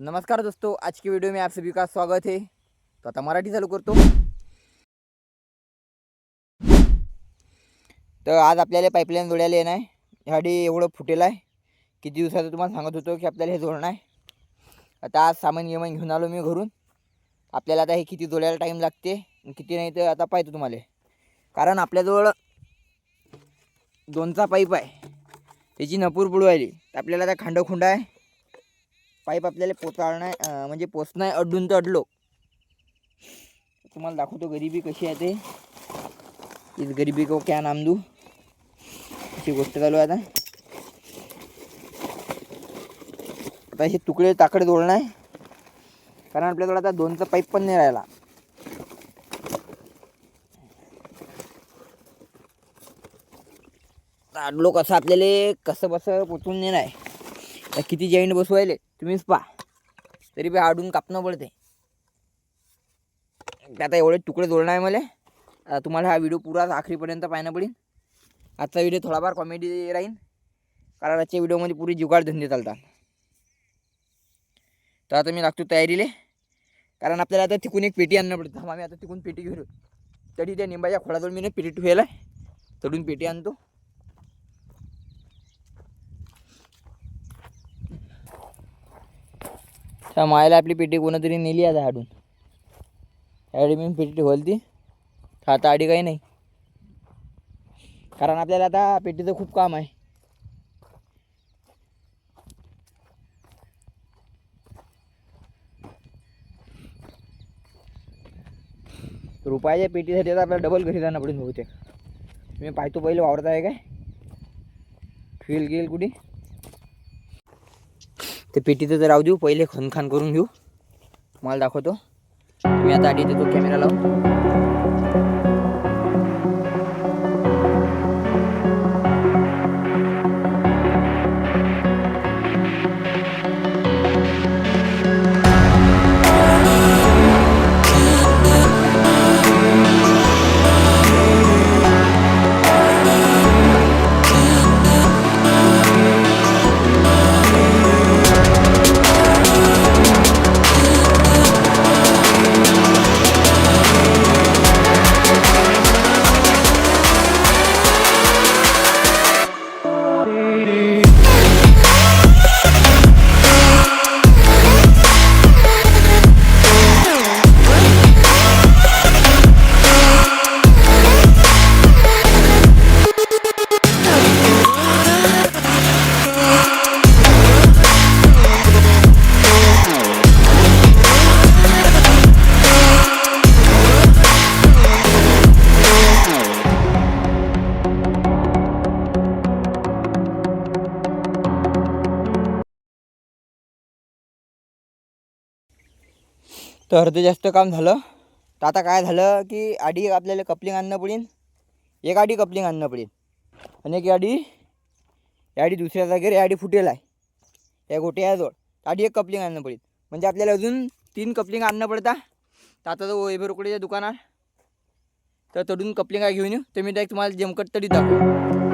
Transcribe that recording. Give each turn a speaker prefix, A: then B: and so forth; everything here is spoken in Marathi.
A: नमस्कार दोस्तों, आज की वीडियो में आप सभी का स्वागत है। तो आता मराठी चालू करतो। तर आज आपल्याला पाईपलाईन जोडायला येणार आहे। ह्यासाठी एवढं फुटेल आहे, किती दिवसाचं तुम्हाला सांगत होतो की आपल्याला हे जोडणं आहे। आता आज सामान घेऊन आलो मी घरून। आपल्याला आता हे किती जोडायला टाईम लागते किती नाही तर आता पाहतो तुम्हाला, कारण आपल्याजवळ दोनचा पाईप आहे, त्याची नपूर बुडवायली। तर आपल्याला आता खांडखुंड आहे, पाईप आपल्याला पोचाळणं म्हणजे पोचणं आहे अड्डून तर अडलो। तुम्हाला दाखवतो गरिबी कशी आहे ते। इस गरिबी को क्या नाम दूँ, अशी गोष्ट चालू आहे। आता हे तुकडे ताकडे जोडणं आहे, कारण आपल्याकडे आता दोनचा पाईप पण नाही राहिला। अडलो कसं आपल्याला कसं बसं पोचून नेणार आहे। किती जॉईंट बसवायले तुम्हीच पहा, तरी बी आडून कापणं पडते। आता एवढे तुकडे जोडणं आहे मला। तुम्हाला हा व्हिडिओ पुरा आखरीपर्यंत पाहणं पडेल। आजचा व्हिडिओ थोडाफार कॉमेडी राहील, कारण आजच्या व्हिडिओमध्ये पुरी जुगाड धंदे चालतात। तर आता मी लागतो तयारीले, कारण आपल्याला आता तिकून एक पेटी आणणं पडतं। आम्ही आता तिकून पेटी घेऊन तरी त्या निंबाच्या खोडाजवळ मी पेटी ठेवला आहे, तडून पेटी आणतो। त्या मायला आपली पेटी कोणतरी नेली आता हाडून, त्यावेळी मी पेटी ठेवली ती। आता आडी काही नाही, कारण आपल्याला आता पेटीचं खूप काम आहे। रुपयाच्या पेटीसाठी आता आपल्याला डबल घरी जाणं पडेल बहुतेक। मी पाहतो पहिले वावरत आहे काय, फील गेल कुठे ते पेटीचं तर राहू देऊ, पहिले खनखान करून घेऊ। मला दाखवतो मी आता आधी देतो कॅमेरा लावून। तर अर्धे जास्त काम झालं। तर आता काय झालं की आधी आपल्याला कपलिंग आणणं पडेल, एक आधी कपलिंग आणणं पडेल, आणि एक आधी दुसऱ्या जागेवर आधी फुटेल आहे या गोट्याजवळ। आधी एक कपलिंग आणणं पडेल, म्हणजे आपल्याला अजून 3 कपलिंग आणणं पडता। तर आता जो वैभव रोकडेच्या दुकानात तर तडून कपलिंगा घेऊन येऊ, तर मी डायरेक्ट तुम्हाला जमकट तडी दाखवू।